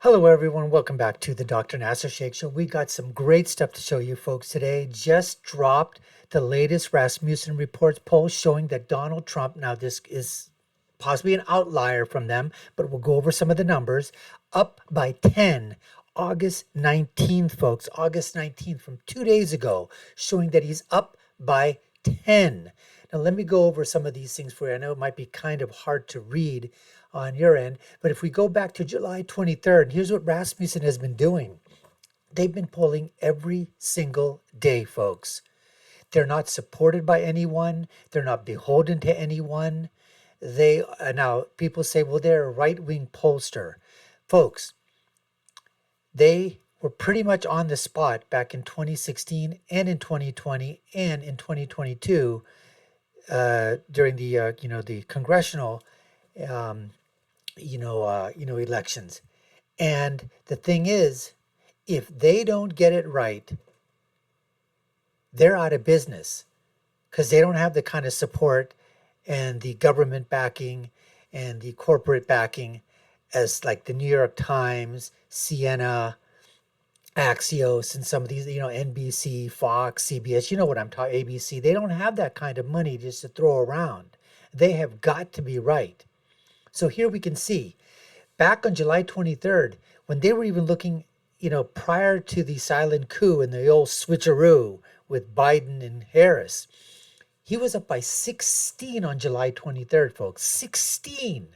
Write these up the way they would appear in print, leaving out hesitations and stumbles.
Hello, everyone. Welcome back to the Dr. Nasser Shake Show. We got some great stuff to show you folks today. Just dropped the latest Rasmussen reports poll showing that Donald Trump, now this is possibly an outlier from them, but we'll go over some of the numbers, up by 10. August 19th, folks, August 19th from 2 days ago, showing that he's up by 10. Now, let me go over some of these things for you. I know it might be kind of hard to read on your end, but if we go back to July 23rd, here's what Rasmussen has been doing. They've been polling every single day, folks. They're not supported by anyone. They're not beholden to anyone. They now people say, well, they're a right-wing pollster. Folks, they were pretty much on the spot back in 2016 and in 2020 and in 2022 during the congressional elections. And the thing is, if they don't get it right, they're out of business because they don't have the kind of support and the government backing and the corporate backing as like the New York Times, Siena, Axios, and some of these, NBC, Fox, CBS, you know what I'm talking, ABC. They don't have that kind of money just to throw around. They have got to be right. So here we can see back on July 23rd, when they were even looking, prior to the silent coup and the old switcheroo with Biden and Harris, he was up by 16 on July 23rd, folks. 16.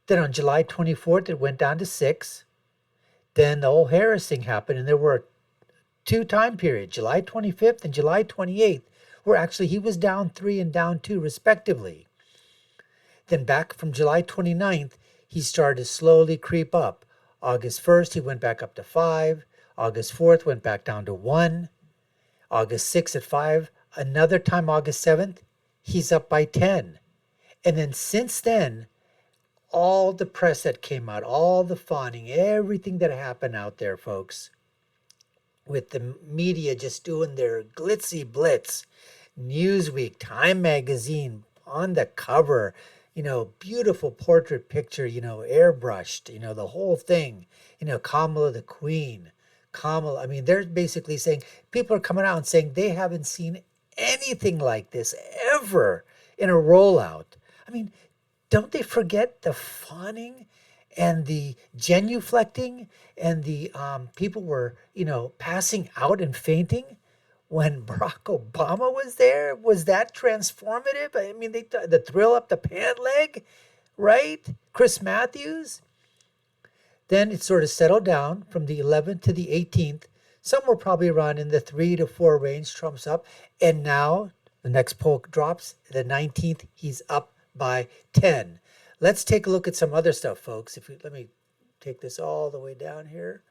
Then on July 24th, it went down to 6. Then the whole Harris thing happened, and there were two time periods, July 25th and July 28th, where actually he was down 3 and down 2, respectively. Then back from July 29th, he started to slowly creep up. August 1st, he went back up to 5. August 4th, went back down to 1. August 6th at 5. Another time, August 7th, he's up by 10. And then since then, all the press that came out, all the fawning, everything that happened out there, folks, with the media just doing their glitzy blitz, Newsweek, Time Magazine on the cover, beautiful portrait picture, airbrushed, the whole thing, Kamala the Queen, Kamala. I mean, they're basically saying, people are coming out and saying they haven't seen anything like this ever in a rollout. I mean, don't they forget the fawning and the genuflecting and the people were, passing out and fainting when Barack Obama was there? Was that transformative? I mean, the thrill up the pant leg, right? Chris Matthews. Then it sort of settled down from the 11th to the 18th. Some were probably around in the 3 to 4 range, Trump's up. And now the next poll drops, the 19th, he's up by 10. Let's take a look at some other stuff, folks. Let me take this all the way down here.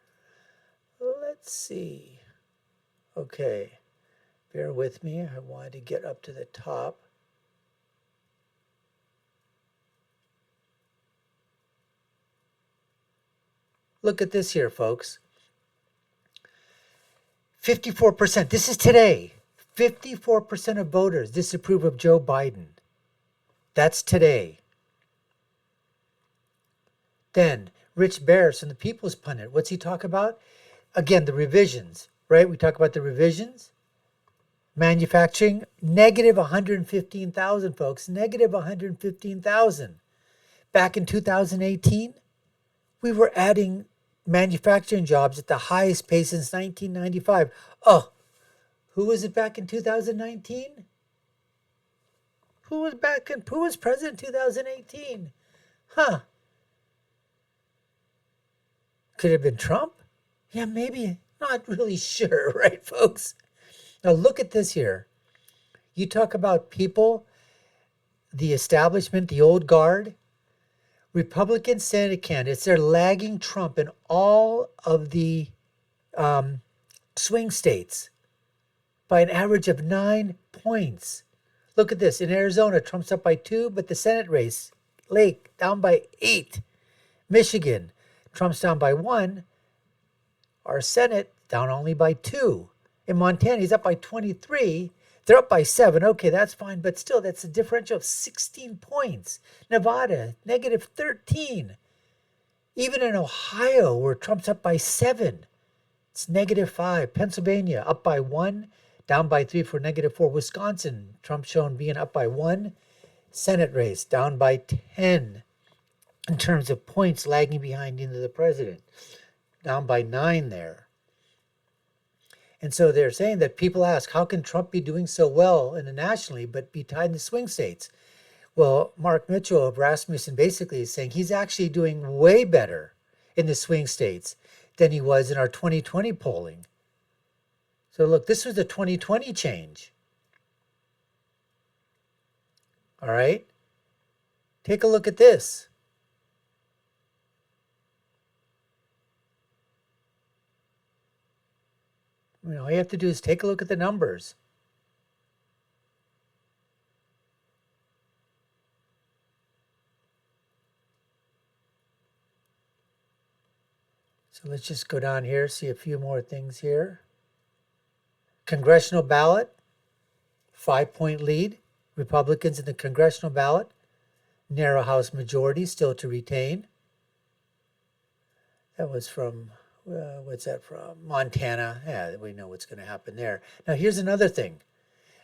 Let's see. Okay. Bear with me. I wanted to get up to the top. Look at this here, folks. 54%. This is today. 54% of voters disapprove of Joe Biden. That's today. Then, Rich Bears from the People's Pundit. What's he talk about? Again, the revisions, right? We talk about the revisions. Manufacturing, negative 115,000, folks. Negative 115,000. Back in 2018, we were adding manufacturing jobs at the highest pace since 1995. Oh, who was it back in 2019? Who was president in 2018? Huh. Could it have been Trump? Yeah, maybe. Not really sure, right, folks? Now look at this here. You talk about people, the establishment, the old guard, Republican Senate candidates, they're lagging Trump in all of the swing states by an average of 9 points. Look at this. In Arizona, Trump's up by 2, but the Senate race, Lake, down by 8. Michigan, Trump's down by 1. Our Senate, down only by 2. In Montana, he's up by 23. They're up by 7. Okay, that's fine, but still, that's a differential of 16 points. Nevada, negative 13. Even in Ohio, where Trump's up by 7, it's -5. Pennsylvania, up by 1, down by 3 for -4. Wisconsin, Trump shown being up by 1. Senate race, down by 10 in terms of points, lagging behind into the president, down by 9 there. And so they're saying that people ask, how can Trump be doing so well nationally but be tied in the swing states? Well, Mark Mitchell of Rasmussen basically is saying he's actually doing way better in the swing states than he was in our 2020 polling. So look, this was the 2020 change. All right? Take a look at this. All you have to do is take a look at the numbers. So let's just go down here, see a few more things here. Congressional ballot, 5-point lead. Republicans in the congressional ballot. Narrow House majority still to retain. That was from, what's that from? Montana. Yeah, we know what's going to happen there. Now, here's another thing.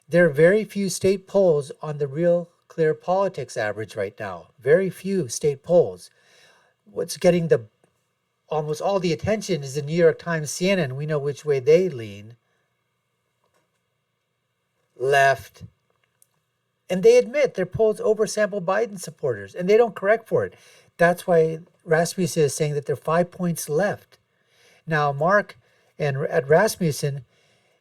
There are very few state polls on the Real Clear Politics average right now. Very few state polls. What's getting almost all the attention is the New York Times, CNN. We know which way they lean. Left. And they admit their polls oversample Biden supporters, and they don't correct for it. That's why Rasmussen is saying that they're 5 points left. Now, Mark and at Rasmussen,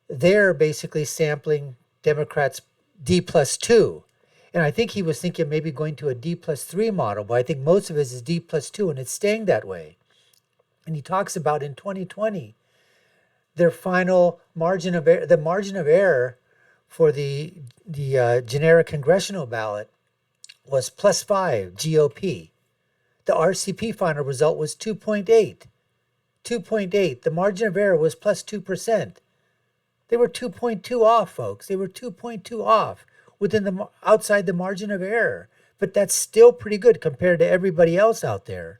they're basically sampling Democrats D+2. And I think he was thinking maybe going to a D+3 model, but I think most of it is D+2, and it's staying that way. And he talks about in 2020, their final margin of error, the margin of error for the generic congressional ballot was +5 GOP. The RCP final result was 2.8. 2.8. The margin of error was +2%. They were 2.2 off, folks. They were 2.2 off within outside the margin of error. But that's still pretty good compared to everybody else out there.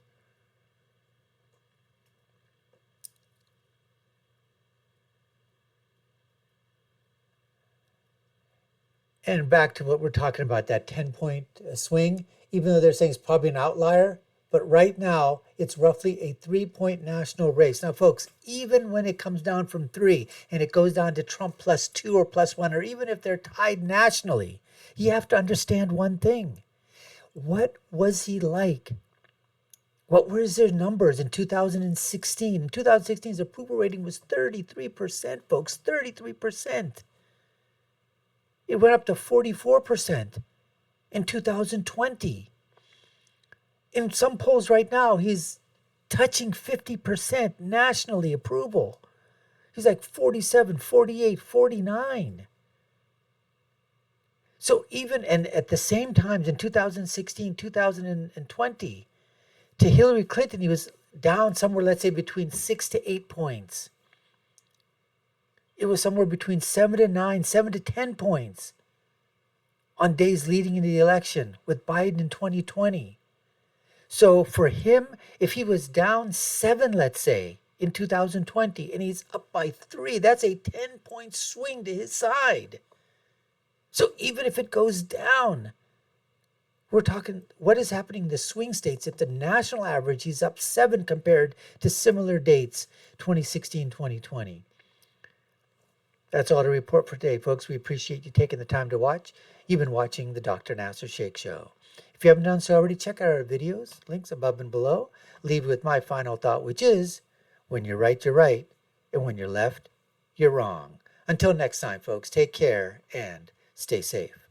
And back to what we're talking about, that 10-point swing, even though they're saying it's probably an outlier, but right now it's roughly a 3-point national race. Now, folks, even when it comes down from 3 and it goes down to Trump +2 or +1, or even if they're tied nationally, you have to understand one thing. What was he like? What were his numbers in 2016? In 2016, his approval rating was 33%, folks, 33%. It went up to 44% in 2020. In some polls right now, he's touching 50% nationally approval. He's like 47, 48, 49. So even, and at the same time, in 2016, 2020, to Hillary Clinton, he was down somewhere, let's say, between 6 to 8 points. It was somewhere between 7 to 9, 7 to 10 points on days leading into the election with Biden in 2020. So for him, if he was down 7, let's say, in 2020, and he's up by 3, that's a 10-point swing to his side. So even if it goes down, we're talking, what is happening in the swing states? At the national average, he's up 7 compared to similar dates, 2016, 2020. That's all to report for today, folks. We appreciate you taking the time to watch. You've been watching the Dr. Nasser Sheikh Show. If you haven't done so already, check out our videos, links above and below. Leave with my final thought, which is, when you're right, you're right. And when you're left, you're wrong. Until next time, folks, take care and stay safe.